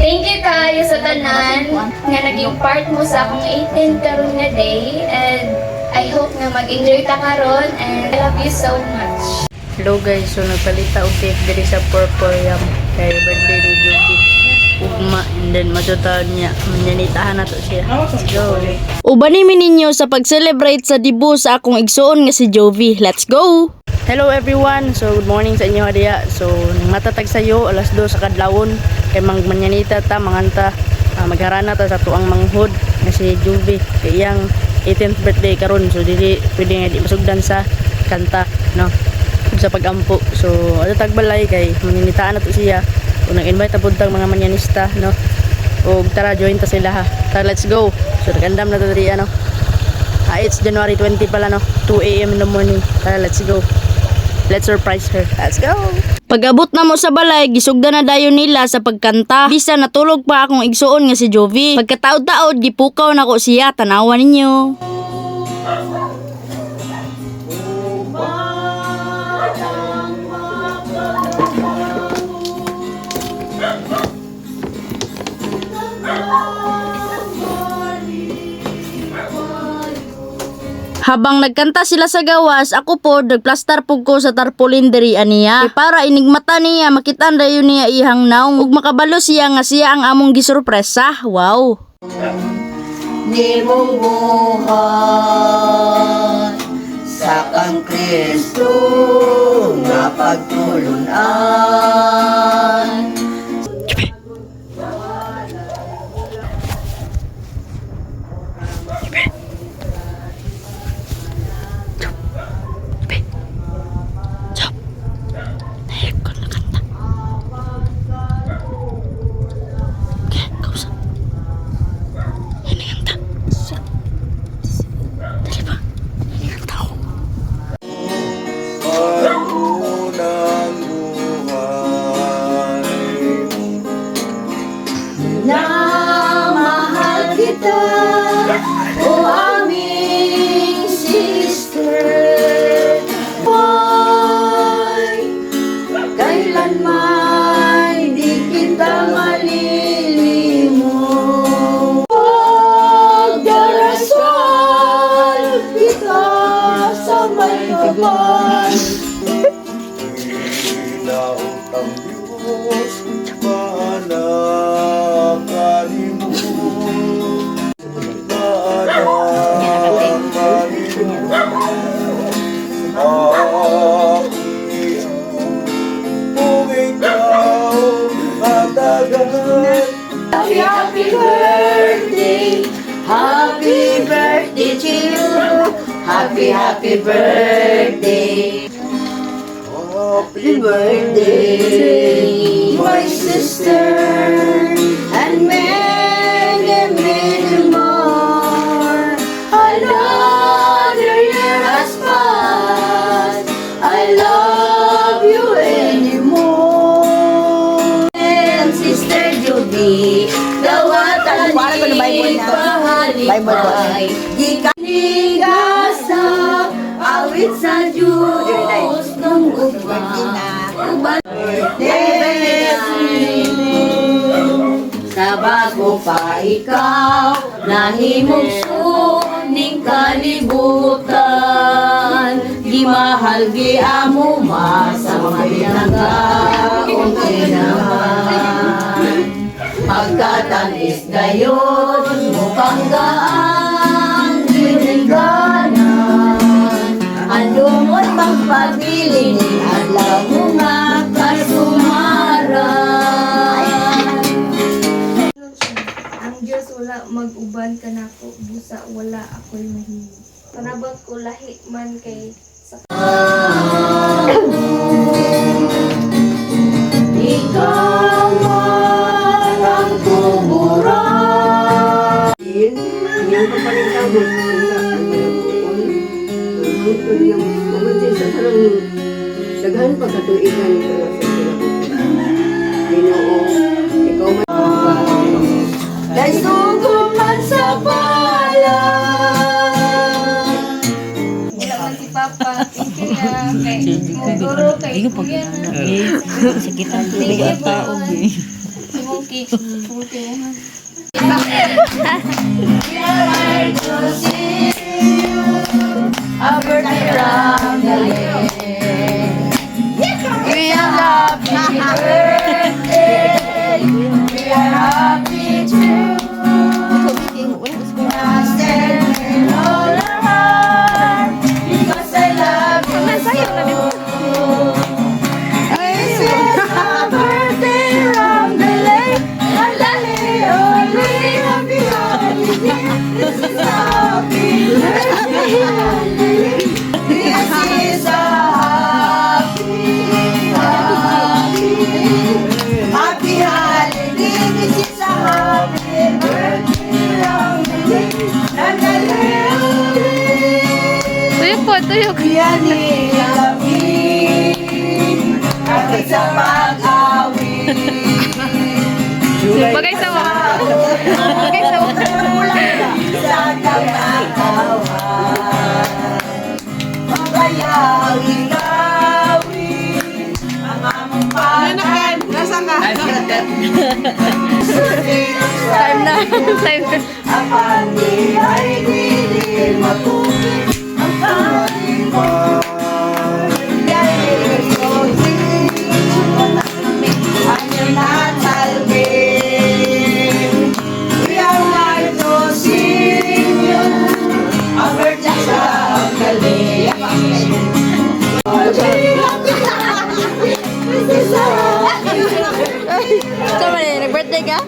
Thank you kayo sa tanan nga naging part mo sa akong 18 karon nga day, and I hope nga mag-enjoy ta karon, and I love you so much. Hello guys, so nagpalita og cake diri sa Purple Yam kay birthday ni Jovi. Ugma, and then matutaon niya. Manyanitahan na to siya. Let's go. Ubanimi ninyo sa pag-celebrate sa debut sa akong igsuon nga si Jovi. Let's go! Hello everyone. So good morning sa inyo diya. So nang matatag sayo alas 2 sa kadlawon kay manyanita ta manganta magharana ta sa tuang manghod nga si Jovi kay iyang 18th birthday karon. So dili pwede nga di masugdan sa kanta, no, sa pagampo. So ato tagbalay kay manyanitaan na to siya. Kung nag-invite na puntang mga manyanista, no, o tara join ta sila ha. Tara, let's go. So nagandam na to diri ano. It's January 20 pala, no, 2 AM in the morning. Tara, let's go. Let's surprise her. Let's go. Pag-abot na mo sa balay, gisugdan na dayon nila sa pagkanta. Bisa natulog pa akong igsuon nga si Jovi. Pagkataod-taod, gipukaw na ko siya. Tanawan ninyo. Habang nagkanta sila sa gawas, ako po nagplastar pug ko sa tarpaulin diri aniya. Para inigmata niya makitaan dayon niya ihang naong ug makabalo siya nga siya ang among gisurpresa. Wow. Ni mong buhat sa kang Kristo nga pagtulunan. O aming sister, boy, kailanman di kita malilimot. Pagdarasal kita sa may kapal. Inautang Diyos, panakanin mo. Happy birthday, happy birthday to you. Happy birthday. Happy birthday, my sister, and many more. Another year has passed. I love you anymore. And Sister Judy, dawatan ni pahalipay. Di ka nigasa, awit sa Diyos ng ugma. Sa bago pa ikaw, nahimugso ning kalibutan. Di mahal di amo masamay nagkaon naman. Pagkatanis gayon, mukhang gaan, diniganan. Andumot pagpabilin, alam mo nga kasumaran. Ang Diyos wala mag-uban ka nako, busa wala ako'y mahimo. Panabot ko lahi man kay sa Ikaw man ang tumuran. Yang kapalitan mo ang hangtod ng mabuti sa sarang daghan pagkatuigan sa Ginoo, ikaw man Dahil sugod man sa pala. wala man si Papa. Thank you ya. Kay Muguro, kay Kuya. Sakit ang Thank you po. Si Mong Sige, puti mo. A birthday from the lake. We are happy birthday. We are happy too. I stand in all around because I love you so. This is a birthday from the lake. And the lake, only happy holiday. This is a happy birthday. This is a happy holiday. This is a happy birthday from the lake. And the lake. Tuyok po, tuyok. Yan ilawin kahit sa pag-awin. Bagay sa Bagay sa Sa kamakawan, mabayaw ilawin ang among pagkain. time na. Time na. Ang pandi ay hindi matubig. Ang pandi mo ay isusin. Ang natalbin. We are like to sing you. Ang birthday sa galing. This is a Sama ni, nag-birthday ka?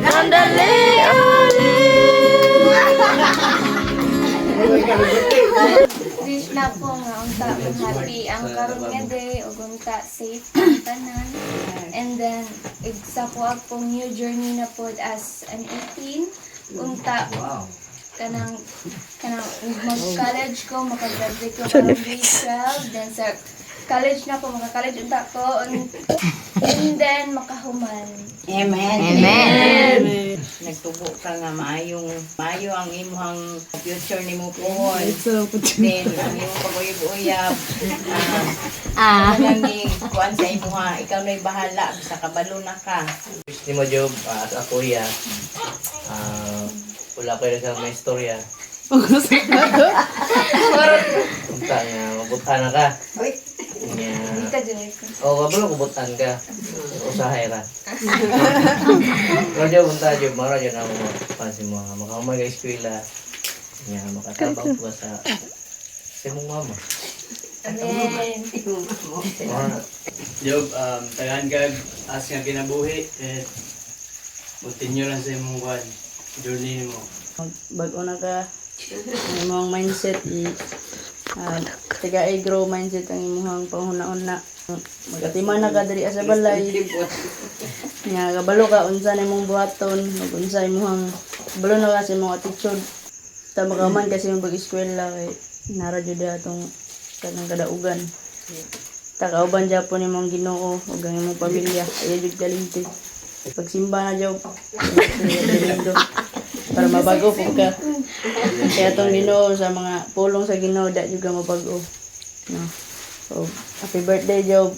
Sandali, Wish na po nga unta happy ang karon nga day ug unta safe ang tanan. And then igsa po akong new journey na pod as an 18 unta kanang mag-college ko, makagraduate ko karong grade 12, then sa college na po, maka-college unta ko, and then makahuman. Amen. Nagtubo ka nga maayo ang imong future nimo po. Then ang imong pag-uyab-uyab. Naging kuan sa imo ha, ikaw na'y bahala bisa kabalo na ka. Wish ni mo job sa kuya. Wala ko rin sa may istorya. Punta nga, mabutan na ka. Hindi ka dyan Oo, kabalo kubutan ka. Usahay ra. Pero job, punta job, mara dyan ako mapansin mo. Makamay ka eskwela. Makatabang ko sa mong mama. Amen. Job, tagaan kag as nga kinabuhi and continue lang sa imong kwan journey mo. Bago na ka, ang imong mindset taga i-grow mindset ang imong panghuna-una. Magatiman na ka diri sa balay. Nga kabalo ka unsa na imong buhaton, ug unsa imong kabalo na ka sa imong attitude. Ta makaman kasi imong pag-eskwela kay nara jud atong kanang kadaugan. Ta kauban Japon imong Ginoo ug ang imong pamilya, ayo jud kalimti. Pagsimba na job. Para mabago po ka. Kaya itong Ginoo sa mga pulong sa Ginoo, da juga mabago. No? So, happy birthday, Job.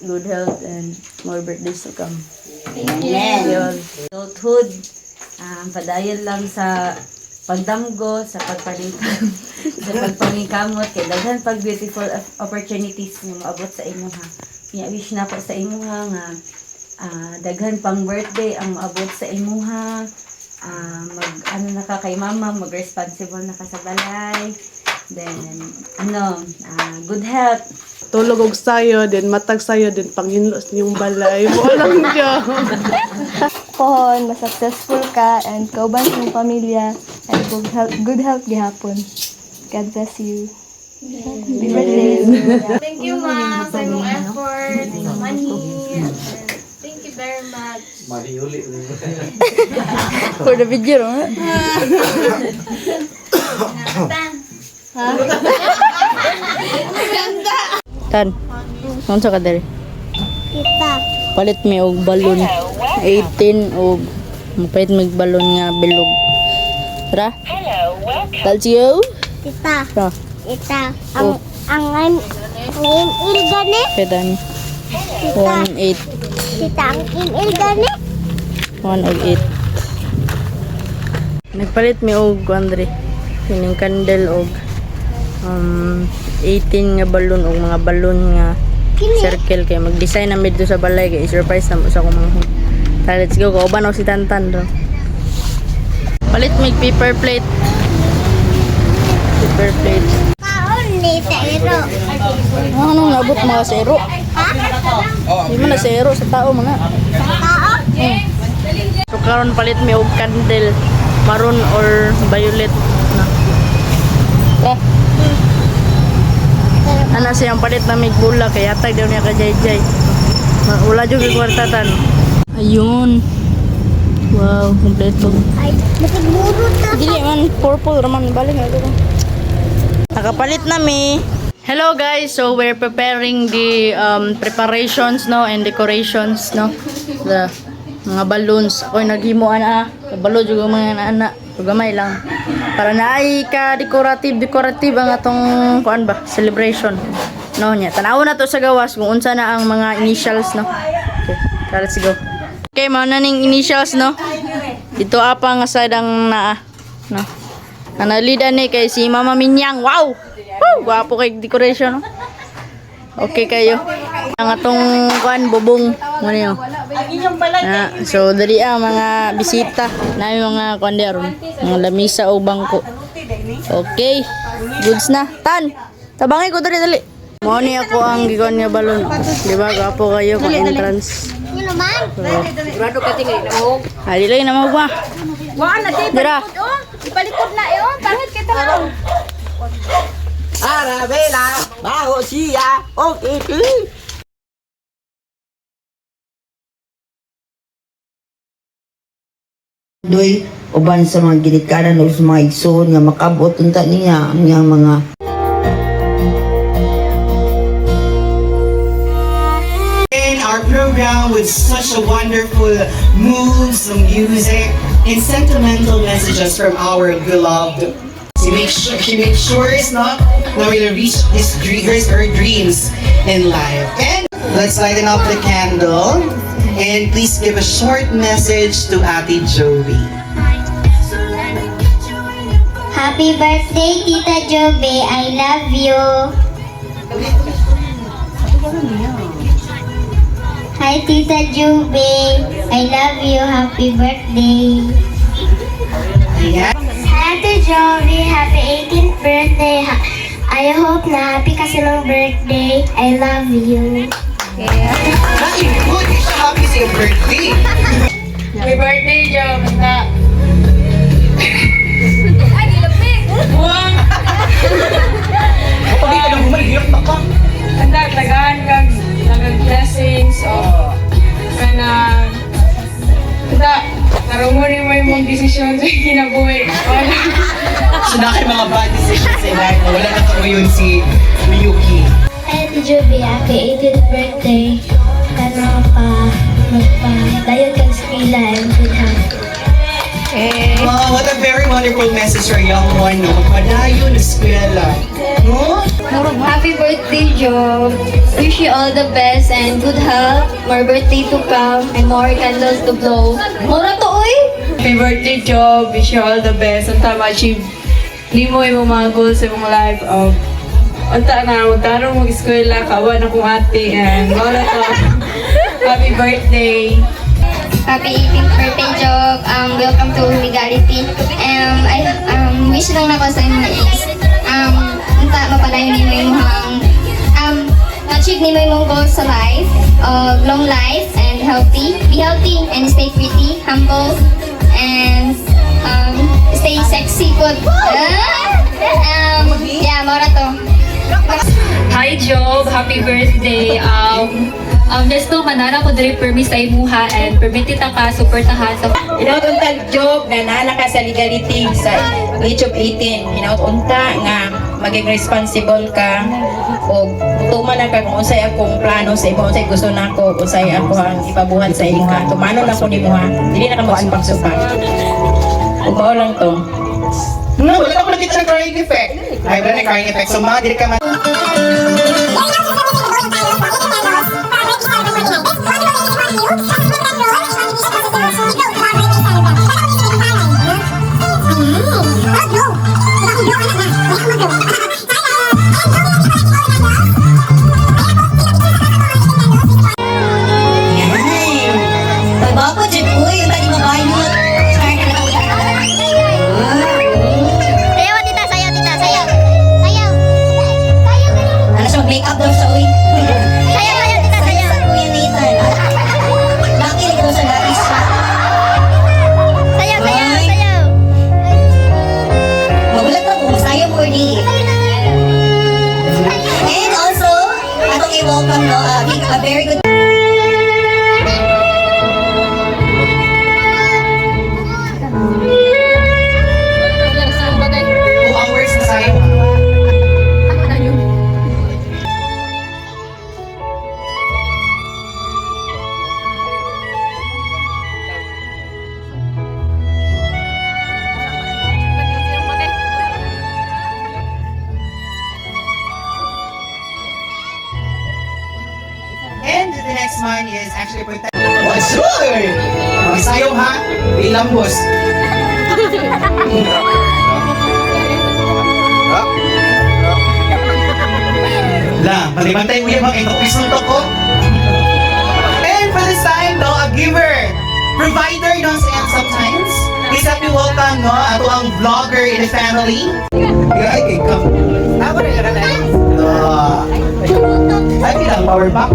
Good health and more birthdays to come. Amen. Adulthood, padayon lang sa pagdamgo, sa pagpaningkamot, kay daghan pag beautiful opportunities nga maabot sa imo ha. Wish na ko sa imo ha nga daghan pang birthday ang maabot sa imo ha. Na ka kay mama, mag-responsible na ka sa balay. Then, good health. Tulog og sayo, din matag sayo, din panginlos niyong balay. Mo lang dyan. Pohon, ma-successful ka and kauban sa iyong pamilya and good health gihapon. God bless you. Happy birthday. Thank you, Ma, sa imong effort, sa money. And thank you very much. Mali-uli. For the video, no? Tan, unsa ka diri? Kita. Palit mi og balon 18 og mapait mig balon nga bilog. Tara. Let's go. Kita. Tara. Kita. Oh. Ang email gani. Pwede ni. 1.8. Kitang email gani. 1.8. Nagpalit mi og Andre. Kining candle og 18 nga balloon og mga balloon nga circle kay mag-design na medyo sa balay kay surprise na mo sa akong mga. Tara, let's go. Kauban ako si Tantan do. Palit mig paper plate. Paper plate. Kaon ni Tero. Ano nabot mga zero? Di man na zero sa tao mga. Kaon? So karon palit mi og candle maroon or violet na. Ana siyang palit na mig bula kay hatag daw niya ka jay-jay. Wala jud gi kwartatan. Ayun. Wow, kompleto. Ay, masiguro ta. Dili man purple raman balik nga dito. Nakapalit na mi. Hello guys, so we're preparing the preparations no and decorations no. The mga balloons. Ako'y naghimo ana. Kabalo jud mga anak. Gamay lang. Para naay ka decorative ang atong kuan ba celebration. No nya. Tanaw na to sa gawas kung unsa na ang mga initials no. Okay, let's go. Okay, mao na ning initials no. Dito apa nga side ang naa no. Analida ni kay si Mama Minyang. Wow! Woo! Gwapo kay decoration no. Okay kayo. Ang atong kuan bubong mo niyo. So dali ang mga bisita na mga kuan diaron. Mga lamisa o bangko. Okay. Goods na. Tan. Tabangi ko dali. Mo ni ako ang gikuan nga balon. Di ba gwapo kayo kung entrance. Yun naman. Grado ka tingay na mo. Ali lang na mo ba? Wala na di. Dira. Ipalikod na yun. Bakit kita na? Arabella, baho siya. Okay. Doy, uban sa mga ginikanan o sa mga igsoon nga makabot unta niya ang iyang mga our program with such a wonderful moves, music, and sentimental messages from our beloved. She makes sure it's not that we'll reach her dreams in life. And let's lighten up the candle. And please give a short message to Ate Jovi. Happy birthday, Tita Jobe. I love you. Hi, Tita Jobe. I love you. Happy birthday. Yeah. Ate Jobe, happy 18th birthday. I hope na happy ka sa ng birthday. I love you. Ay, good. You're so happy sa your birthday. Happy birthday, Joe. Basta. Ay, nilapit. Kapag ka nang mahirap na ka. Handa, tagaan kag blessings o kanang handa, karungunin mo yung desisyon sa kinabuhi. So na kayo mga bad decisions in life. Wala na karoon si Miyuki. Hi, Ate Jobe, happy 18th birthday. Kana pa magpa-dayon kang skila and good health. Wow, what a very wonderful message for a young one. No? Magpadayo na eskwela. No? Happy birthday, Job. Wish you all the best and good health. More birthday to come and more candles to blow. Mura to, oy! Happy birthday, Job. Wish you all the best. Unta ma-achieve limo yung mga goals sa mong life of unta na, magtarong mag-eskwela, kawan akong ate, and wala to. Happy birthday. Happy 18th birthday, Job. Welcome to Legality. I wish lang na ko sa inyo is unta mapadayon nimo yung achieve nimo yung goals sa life of long life and healthy. Be healthy and stay pretty, humble, and stay sexy good. Yeah, mora to. Hi, Job. Happy birthday. Gusto manana ko diri permis sa imuha and permitted ka suportahan sa Inaut-unta Job na naala ka sa legality sa age of 18. Inaut-unta nga maging responsible ka o tuman na ka kung unsay akong plano sa imo, unsay gusto nako, unsay ako ang ipabuhat sa imo ka. Tumano na ko nimo ha. Dili na ka magsupak-supak. Ug mao lang to. No, wala ako nakita ng crying effect. Ay, wala na crying effect. So, mga dili ka man... Pagbapo, Jib, uy, yung tadi mabayot. Sayaw, tita, sayaw, tita, sayaw. Sayaw. Sayaw, ano siya, mag-makeup daw siya, uy. Sayaw, sayaw, tita, sayaw. Sa kuya Nathan. Lucky, like daw sa lapis siya. Sayaw, sayaw, sayaw. Magulat ako, sayaw mo, di. And also, atong i-welcome, no, a very good And the next one is actually for... Oh, sure! Masayaw ha? Ilambos. La, palibantay mo yung mga ito. Pisunto ko. And for this time, no, a giver. Provider, no, sometimes. Please help me welcome, no, ato ang vlogger in the family. Ay, ikaw. Ako rin ka na. Ay, bilang power back.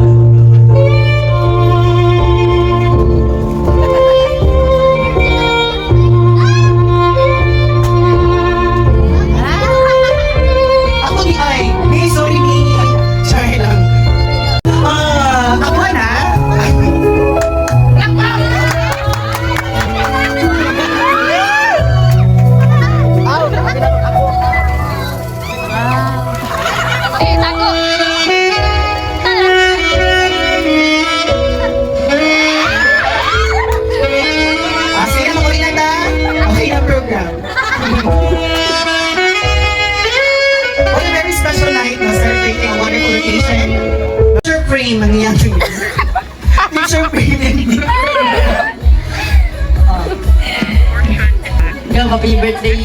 Ako di ay, hey, sorry ni. Sorry lang. Ako na. Sige na, makulit na. Okay na program. What a very special night, no? Celebrating a wonderful occasion. Picture frame ang nangyayari. Picture frame hindi. Ikaw, happy birthday.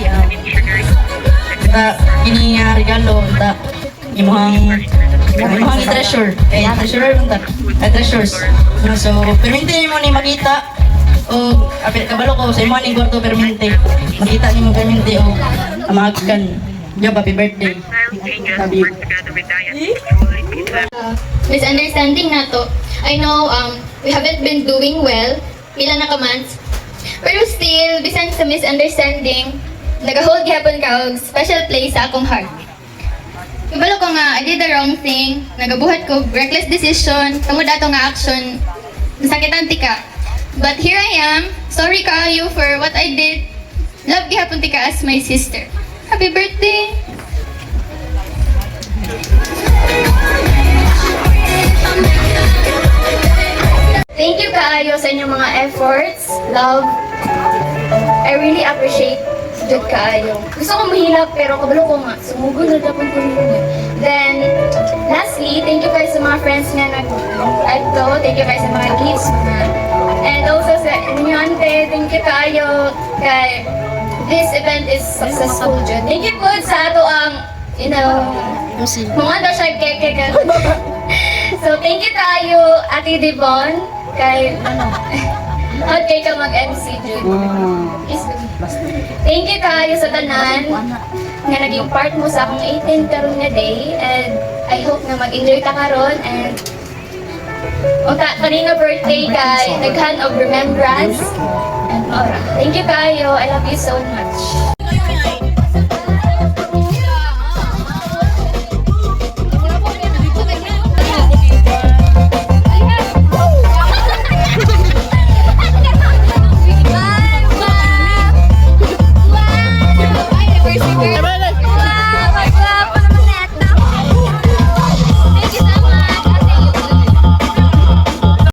Ini regalo ta imuhang treasure. Treasure ta. Treasures. No, so permente mo ni makita o kabalo ko sa imuhang ning gwarto permente. Makita nimo permente o amagan. Yo, happy birthday. Sabi. Misunderstanding na to. I know we haven't been doing well, pila na ka months. Pero still, bisan sa misunderstanding, nag-hold gyapon ka og special place sa akong heart. Ibalo ko nga, I did the wrong thing, nagabuhat ko, reckless decision, tungod ato nga action, nasakitan tika. But here I am, sorry kaayo for what I did. Love gyapon tika as my sister. Happy birthday! Thank you kaayo sa inyong mga efforts, love. I really appreciate jud kaayo. Gusto ko mahilap pero kabalo ko nga sumugod na dapat ko niyo. Then lastly, thank you guys sa mga friends nga nag-adto. Thank you guys sa mga gifts mga. And also sa inyo ante, thank you kaayo kay this event is successful jud. Thank you po sa ato ang mga daw siya keke. So thank you kaayo Ate Devon kay at kay ka mag-MC jud. Thank you kaayo sa tanan nga naging part mo sa akong 18 karon nga day, and I hope na mag-enjoy ta karon, and kanina birthday kay naghan of remembrance and aura. Thank you kaayo. I love you so much.